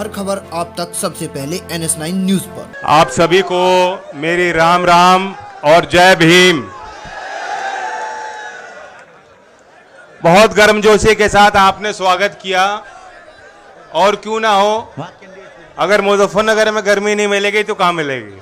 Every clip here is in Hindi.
हर खबर आप तक सबसे पहले NS9 न्यूज पर। आप सभी को मेरी राम राम और जय भीम। बहुत गर्मजोशी के साथ आपने स्वागत किया, और क्यों ना हो, अगर मुजफ्फरनगर में गर्मी नहीं मिलेगी तो कहां मिलेगी।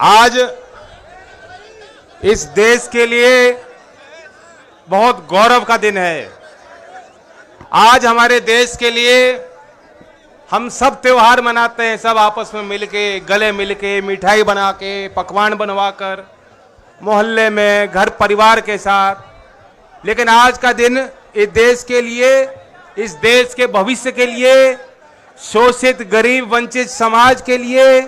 आज इस देश के लिए बहुत गौरव का दिन है। आज हमारे देश के लिए हम सब त्योहार मनाते हैं, सब आपस में मिलके, गले मिलके, मिठाई बना के, पकवान बनवाकर, मोहल्ले में, घर परिवार के साथ। लेकिन आज का दिन इस देश के लिए, इस देश के भविष्य के लिए, शोषित गरीब वंचित समाज के लिए,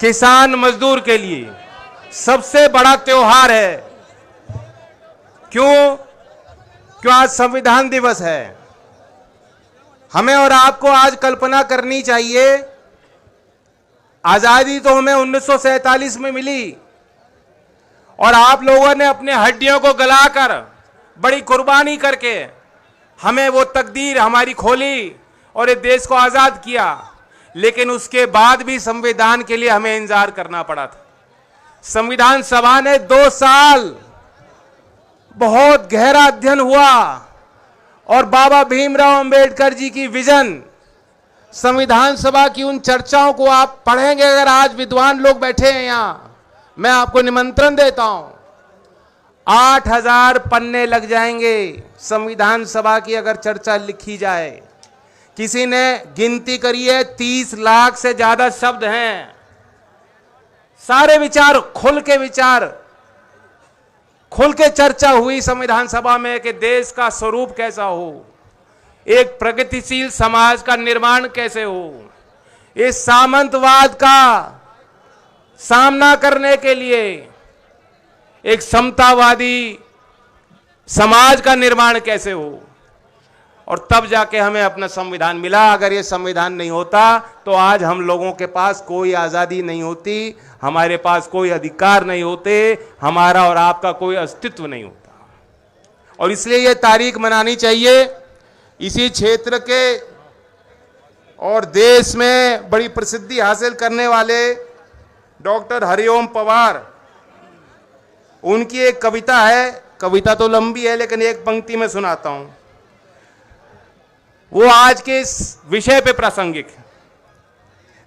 किसान मजदूर के लिए सबसे बड़ा त्योहार है। क्यों आज संविधान दिवस है। हमें और आपको आज कल्पना करनी चाहिए, आजादी तो हमें 1947 में मिली, और आप लोगों ने अपने हड्डियों को गलाकर, बड़ी कुर्बानी करके हमें वो तकदीर हमारी खोली और इस देश को आजाद किया। लेकिन उसके बाद भी संविधान के लिए हमें इंतजार करना पड़ा था। संविधान सभा ने 2 साल बहुत गहरा अध्ययन हुआ, और बाबा भीमराव अंबेडकर जी की विजन, संविधान सभा की उन चर्चाओं को आप पढ़ेंगे। अगर आज विद्वान लोग बैठे हैं यहां, मैं आपको निमंत्रण देता हूं। 8000 पन्ने लग जाएंगे संविधान सभा की अगर चर्चा लिखी जाए। किसी ने गिनती करी है, 30 लाख से ज्यादा शब्द हैं। सारे विचार खुल के चर्चा हुई संविधान सभा में कि देश का स्वरूप कैसा हो, एक प्रगतिशील समाज का निर्माण कैसे हो, इस सामंतवाद का सामना करने के लिए एक समतावादी समाज का निर्माण कैसे हो, और तब जाके हमें अपना संविधान मिला। अगर ये संविधान नहीं होता तो आज हम लोगों के पास कोई आज़ादी नहीं होती, हमारे पास कोई अधिकार नहीं होते, हमारा और आपका कोई अस्तित्व नहीं होता। और इसलिए ये तारीख मनानी चाहिए। इसी क्षेत्र के और देश में बड़ी प्रसिद्धि हासिल करने वाले डॉक्टर हरिओम पवार, उनकी एक कविता है, कविता तो लंबी है लेकिन एक पंक्ति में सुनाता हूं। वो आज के इस विषय पे प्रासंगिक है।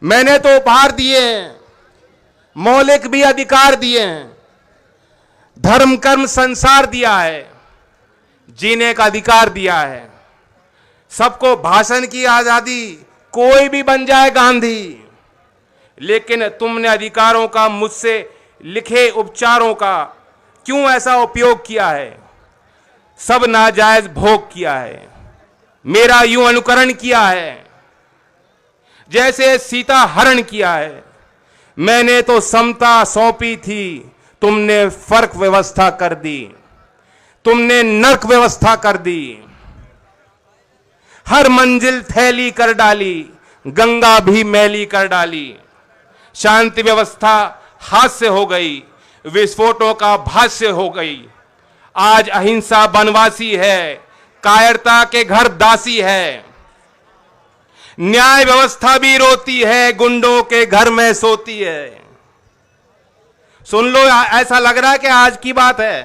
मैंने तो उपहार दिए हैं, मौलिक भी अधिकार दिए हैं, धर्म कर्म संसार दिया है, जीने का अधिकार दिया है, सबको भाषण की आजादी, कोई भी बन जाए गांधी। लेकिन तुमने अधिकारों का मुझसे लिखे उपचारों का क्यों ऐसा उपयोग किया है, सब नाजायज भोग किया है, मेरा यूं अनुकरण किया है जैसे सीता हरण किया है। मैंने तो समता सौंपी थी, तुमने फर्क व्यवस्था कर दी, तुमने नर्क व्यवस्था कर दी। हर मंजिल थैली कर डाली, गंगा भी मैली कर डाली। शांति व्यवस्था हाथ से हो गई, विस्फोटों का भाष्य हो गई। आज अहिंसा बनवासी है, कायरता के घर दासी है। न्याय व्यवस्था भी रोती है, गुंडों के घर में सोती है। सुन लो, ऐसा लग रहा है कि आज की बात है।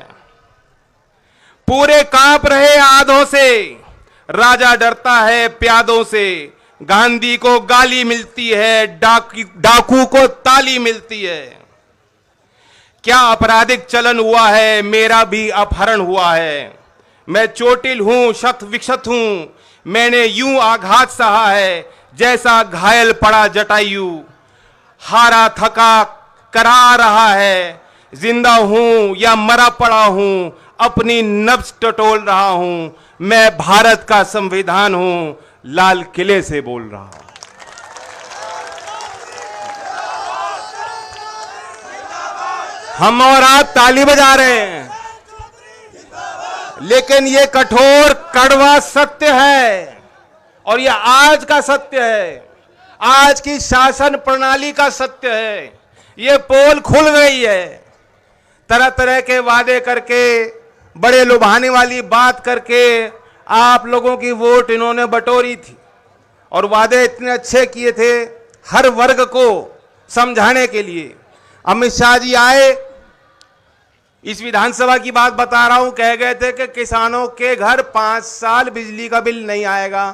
पूरे कांप रहे आधों से, राजा डरता है प्यादों से। गांधी को गाली मिलती है, डाकू को ताली मिलती है। क्या आपराधिक चलन हुआ है, मेरा भी अपहरण हुआ है। मैं चोटिल हूं, शत विक्षत हूं, मैंने यूं आघात सहा है जैसा घायल पड़ा जटायु। हारा थका करा रहा है, जिंदा हूं या मरा पड़ा हूं, अपनी नब्ज टटोल रहा हूं। मैं भारत का संविधान हूं, लाल किले से बोल रहा हूं। हम और आप ताली बजा रहे हैं, लेकिन ये कठोर कड़वा सत्य है, और ये आज का सत्य है, आज की शासन प्रणाली का सत्य है। ये पोल खुल गई है। तरह तरह के वादे करके बड़े लुभाने वाली बात करके आप लोगों की वोट इन्होंने बटोरी थी और वादे इतने अच्छे किए थे हर वर्ग को समझाने के लिए। अमित शाह जी आए, इस विधानसभा की बात बता रहा हूं, कह गए थे कि किसानों के घर 5 साल बिजली का बिल नहीं आएगा।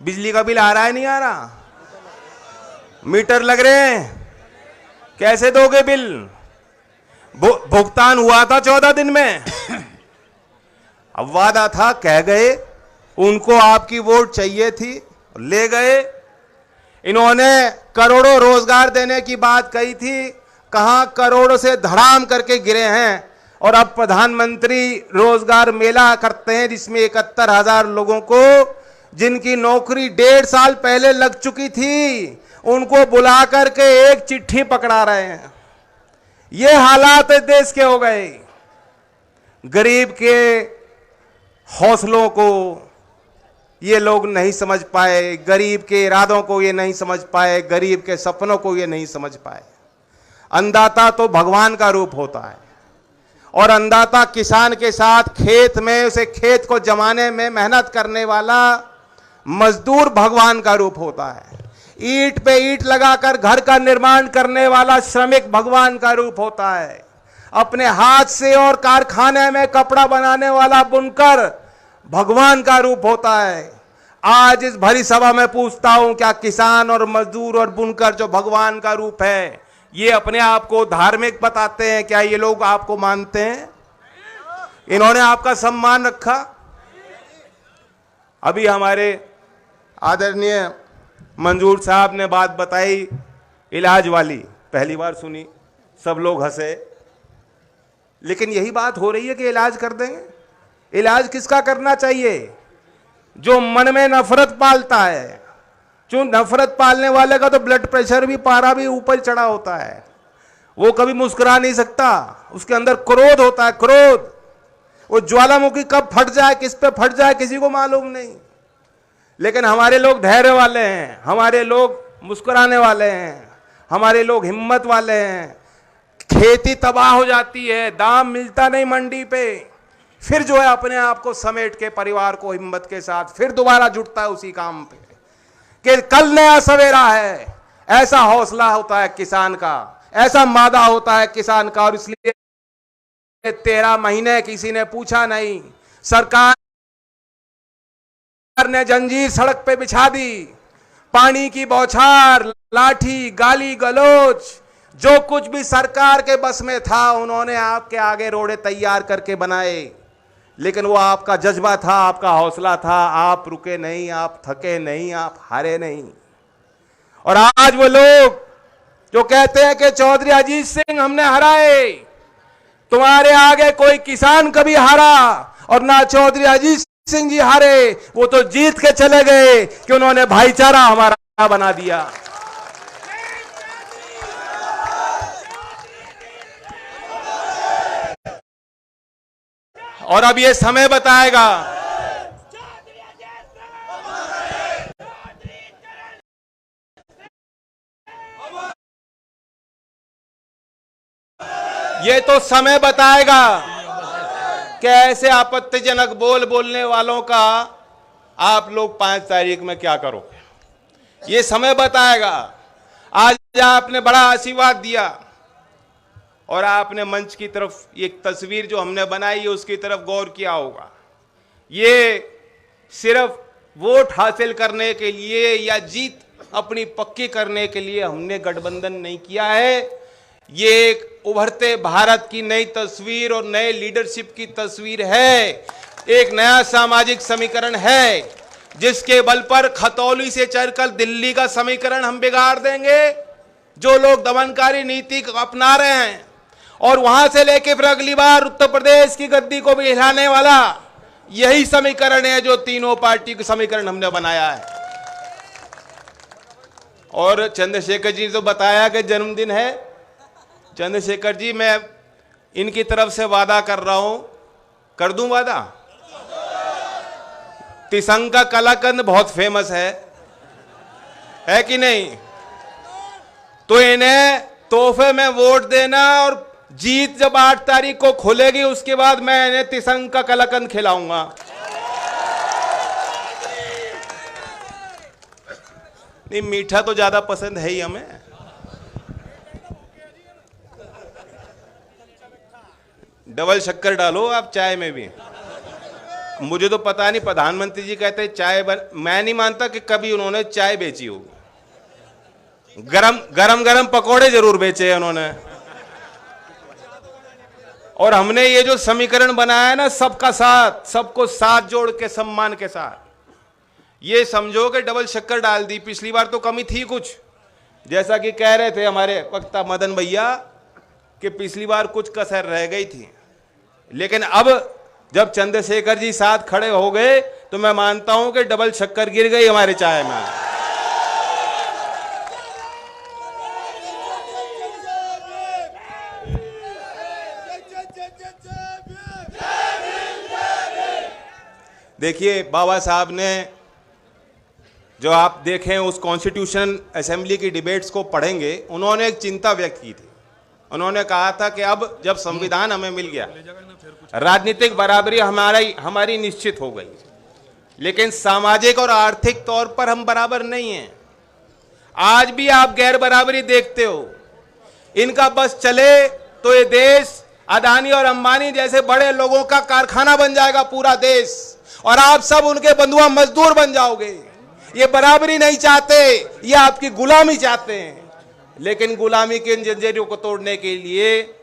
बिजली का बिल आ रहा है, नहीं आ रहा? मीटर लग रहे हैं, कैसे दोगे बिल? भुगतान हुआ था 14 दिन में। अब वादा था, कह गए, उनको आपकी वोट चाहिए थी, ले गए। इन्होंने करोड़ों रोजगार देने की बात कही थी, कहां करोड़ों से धड़ाम करके गिरे हैं। और अब प्रधानमंत्री रोजगार मेला करते हैं जिसमें 71,000 लोगों को, जिनकी नौकरी 1.5 साल पहले लग चुकी थी, उनको बुला करके एक चिट्ठी पकड़ा रहे हैं। ये हालात देश के हो गए। गरीब के हौसलों को ये लोग नहीं समझ पाए, गरीब के इरादों को ये नहीं समझ पाए, गरीब के सपनों को ये नहीं समझ पाए। अन्नदाता तो भगवान का रूप होता है और अन्नदाता किसान के साथ खेत में उसे खेत को जमाने में मेहनत करने वाला मजदूर भगवान का रूप होता है। ईंट पे ईंट लगाकर घर का निर्माण करने वाला श्रमिक भगवान का रूप होता है। अपने हाथ से और कारखाने में कपड़ा बनाने वाला बुनकर भगवान का रूप होता है। आज इस भरी सभा में पूछता हूं, क्या किसान और मजदूर और बुनकर जो भगवान का रूप है, ये अपने आप को धार्मिक बताते हैं? क्या ये लोग आपको मानते हैं? इन्होंने आपका सम्मान रखा? अभी हमारे आदरणीय मंजूर साहब ने बात बताई इलाज वाली, पहली बार सुनी, सब लोग हंसे। लेकिन यही बात हो रही है कि इलाज कर देंगे। इलाज किसका करना चाहिए? जो मन में नफरत पालता है। जो नफरत पालने वाले का तो ब्लड प्रेशर भी, पारा भी ऊपर चढ़ा होता है, वो कभी मुस्कुरा नहीं सकता, उसके अंदर क्रोध होता है, क्रोध। वो ज्वालामुखी कब फट जाए, किस पे फट जाए, किसी को मालूम नहीं। लेकिन हमारे लोग धैर्य वाले हैं, हमारे लोग मुस्कुराने वाले हैं, हमारे लोग हिम्मत वाले हैं। खेती तबाह हो जाती है, दाम मिलता नहीं मंडी पे, फिर जो है अपने आप को समेट के परिवार को हिम्मत के साथ फिर दोबारा जुटता है उसी काम पे कि कल नया सवेरा है। ऐसा हौसला होता है किसान का, ऐसा मादा होता है किसान का। और इसलिए 13 महीने किसी ने पूछा नहीं, सरकार ने जंजीर सड़क पे बिछा दी, पानी की बौछार, लाठी, गाली गलोच, जो कुछ भी सरकार के बस में था उन्होंने आपके आगे रोड़े तैयार करके बनाए। लेकिन वो आपका जज्बा था, आपका हौसला था, आप रुके नहीं, आप थके नहीं, आप हारे नहीं। और आज वो लोग जो कहते हैं कि चौधरी अजीत सिंह हमने हराए, तुम्हारे आगे कोई किसान कभी हारा और ना चौधरी अजीत सिंह जी हारे, वो तो जीत के चले गए कि उन्होंने भाईचारा हमारा बना दिया। और अब ये समय बताएगा ये तो समय बताएगा कि ऐसे आपत्तिजनक बोलने वालों का आप लोग 5 तारीख में क्या करोगे, ये समय बताएगा। आज आपने बड़ा आशीर्वाद दिया और आपने मंच की तरफ एक तस्वीर जो हमने बनाई है उसकी तरफ गौर किया होगा। ये सिर्फ वोट हासिल करने के लिए या जीत अपनी पक्की करने के लिए हमने गठबंधन नहीं किया है। ये एक उभरते भारत की नई तस्वीर और नए लीडरशिप की तस्वीर है। एक नया सामाजिक समीकरण है जिसके बल पर खतौली से चलकर दिल्ली का समीकरण हम बिगाड़ देंगे। जो लोग दमनकारी नीति अपना रहे हैं और वहां से लेके फिर अगली बार उत्तर प्रदेश की गद्दी को भी हिलाने वाला यही समीकरण है जो तीनों पार्टी का समीकरण हमने बनाया है। और चंद्रशेखर जी ने तो बताया कि जन्मदिन है। चंद्रशेखर जी, मैं इनकी तरफ से वादा कर रहा हूं, कर दूं वादा? तिसंग का कलाकंद बहुत फेमस है कि नहीं? तो इन्हें तोहफे में वोट देना और जीत जब 8 तारीख को खुलेगी उसके बाद मैं इन्हें तिसंग का कलाकंद खिलाऊंगा। नहीं, मीठा तो ज्यादा पसंद है ही हमें। डबल शक्कर डालो आप चाय में भी। मुझे तो पता नहीं, प्रधानमंत्री जी कहते चाय मैं नहीं मानता कि कभी उन्होंने चाय बेची होगी। गरम पकौड़े जरूर बेचे हैं उन्होंने। और हमने ये जो समीकरण बनाया है ना, सबका साथ, सबको साथ जोड़ के सम्मान के साथ, ये समझो कि डबल शक्कर डाल दी। पिछली बार तो कमी थी कुछ, जैसा कि कह रहे थे हमारे वक्ता मदन भैया कि पिछली बार कुछ कसर रह गई थी। लेकिन अब जब चंद्रशेखर जी साथ खड़े हो गए तो मैं मानता हूं कि डबल शक्कर गिर गई हमारे चाय में। देखिए, बाबा साहब ने जो आप देखें उस कॉन्स्टिट्यूशन असेंबली की डिबेट्स को पढ़ेंगे, उन्होंने एक चिंता व्यक्त की थी। उन्होंने कहा था कि अब जब संविधान हमें मिल गया, राजनीतिक बराबरी हमारी निश्चित हो गई, लेकिन सामाजिक और आर्थिक तौर पर हम बराबर नहीं हैं। आज भी आप गैर बराबरी देखते हो। इनका बस चले तो ये देश अदानी और अंबानी जैसे बड़े लोगों का कारखाना बन जाएगा पूरा देश, और आप सब उनके बंधुआ मजदूर बन जाओगे। ये बराबरी नहीं चाहते, ये आपकी गुलामी चाहते हैं। लेकिन गुलामी के इन जंजीरों को तोड़ने के लिए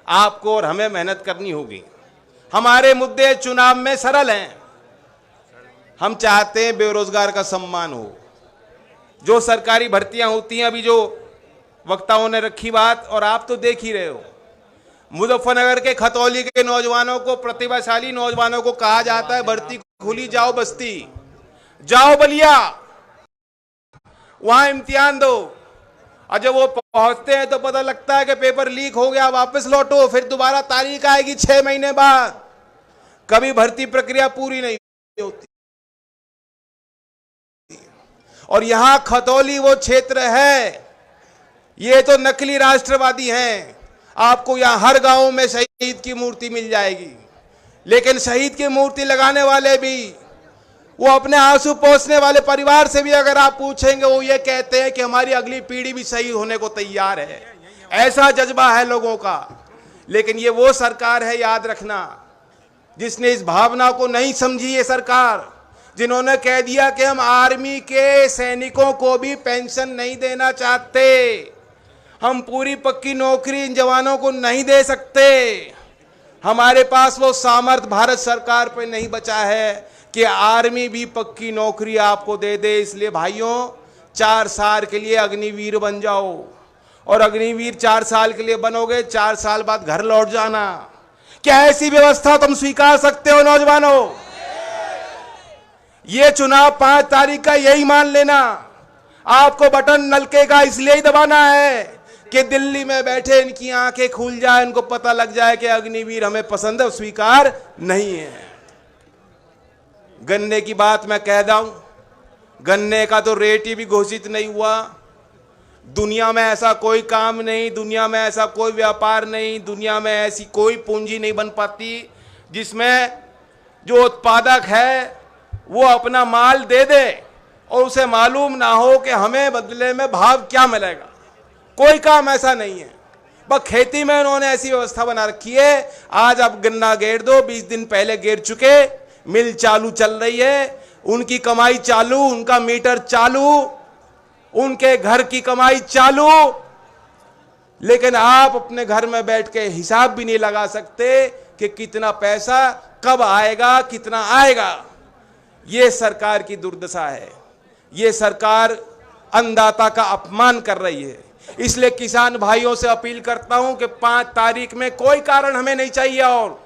आपको और हमें मेहनत करनी होगी। हमारे मुद्दे चुनाव में सरल हैं। हम चाहते हैं बेरोजगार का सम्मान हो, जो सरकारी भर्तियां होती हैं, अभी जो वक्ताओं ने रखी बात, और आप तो देख ही रहे हो, मुजफ्फरनगर के खतौली के नौजवानों को, प्रतिभाशाली नौजवानों को कहा जाता है भर्ती खुली, जाओ बस्ती, जाओ बलिया, वहां इम्तिहान दो। और जब वो पहुंचते हैं तो पता लगता है कि पेपर लीक हो गया, वापस लौटो, फिर दोबारा तारीख आएगी 6 महीने बाद। कभी भर्ती प्रक्रिया पूरी नहीं होती। और यहां खतौली वो क्षेत्र है, ये तो नकली राष्ट्रवादी हैं। आपको यहां हर गांव में शहीद की मूर्ति मिल जाएगी, लेकिन शहीद की मूर्ति लगाने वाले भी, वो अपने आंसू पोंछने वाले परिवार से भी अगर आप पूछेंगे, वो ये कहते हैं कि हमारी अगली पीढ़ी भी शहीद होने को तैयार है। ऐसा जज्बा है लोगों का। लेकिन ये वो सरकार है, याद रखना, जिसने इस भावना को नहीं समझी। ये सरकार जिन्होंने कह दिया कि हम आर्मी के सैनिकों को भी पेंशन नहीं देना चाहते, हम पूरी पक्की नौकरी इन जवानों को नहीं दे सकते। हमारे पास वो सामर्थ्य भारत सरकार पे नहीं बचा है कि आर्मी भी पक्की नौकरी आपको दे दे। इसलिए भाइयों, 4 साल के लिए अग्निवीर बन जाओ, और अग्निवीर 4 साल के लिए बनोगे, 4 साल बाद घर लौट जाना। क्या ऐसी व्यवस्था तुम स्वीकार सकते हो नौजवानों? ये चुनाव 5 तारीख का यही मान लेना। आपको बटन नलके का इसलिए ही दबाना है कि दिल्ली में बैठे इनकी आंखें खुल जाए, इनको पता लग जाए कि अग्निवीर हमें पसंद है, स्वीकार नहीं है। गन्ने की बात मैं कह दूं, गन्ने का तो रेट ही भी घोषित नहीं हुआ। दुनिया में ऐसा कोई काम नहीं, दुनिया में ऐसा कोई व्यापार नहीं, दुनिया में ऐसी कोई पूंजी नहीं बन पाती जिसमें जो उत्पादक है वो अपना माल दे दे और उसे मालूम ना हो कि हमें बदले में भाव क्या मिलेगा। कोई काम ऐसा नहीं है। बस खेती में उन्होंने ऐसी व्यवस्था बना रखी है, आज आप गन्ना गेर दो, 20 दिन पहले गेर चुके, मिल चालू चल रही है, उनकी कमाई चालू, उनका मीटर चालू, उनके घर की कमाई चालू। लेकिन आप अपने घर में बैठ के हिसाब भी नहीं लगा सकते कि कितना पैसा कब आएगा, कितना आएगा। ये सरकार की दुर्दशा है। ये सरकार अन्नदाता का अपमान कर रही है। इसलिए किसान भाइयों से अपील करता हूं कि 5 तारीख में कोई कारण हमें नहीं चाहिए, और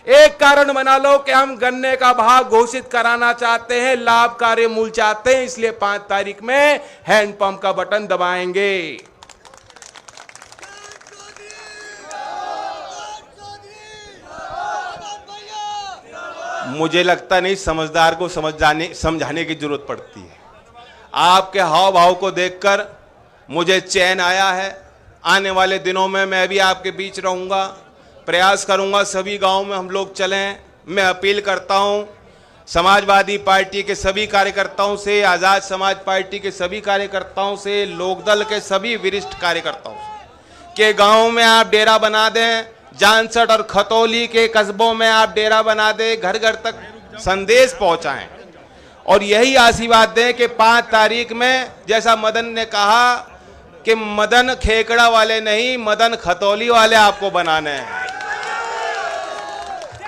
एक कारण बना लो कि हम गन्ने का भाव घोषित कराना चाहते हैं, लाभकारी मूल्य चाहते हैं। इसलिए 5 तारीख में हैंडपंप का बटन दबाएंगे। मुझे लगता नहीं समझदार को समझाने की जरूरत पड़ती है। आपके हाव भाव को देखकर मुझे चैन आया है, आने वाले दिनों में मैं भी आपके बीच रहूंगा, प्रयास करूंगा सभी गांव में हम लोग चलें। मैं अपील करता हूं समाजवादी पार्टी के सभी कार्यकर्ताओं से, आज़ाद समाज पार्टी के सभी कार्यकर्ताओं से, लोकदल के सभी वरिष्ठ कार्यकर्ताओं से कि गाँव में आप डेरा बना दें, जानसठ और खतौली के कस्बों में आप डेरा बना दें, घर घर तक संदेश पहुंचाएं और यही आशीर्वाद दें कि 5 तारीख में जैसा मदन ने कहा कि मदन खेकड़ा वाले नहीं, मदन खतौली वाले आपको बनाने हैं।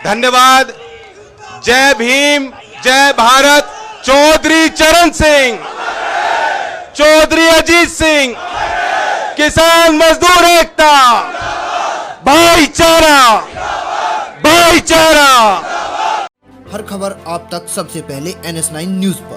धन्यवाद। जय भीम, जय भारत। चौधरी चरण सिंह, चौधरी अजीत सिंह, किसान मजदूर एकता, भाईचारा, भाईचारा। हर खबर आप तक सबसे पहले NS9 न्यूज पर।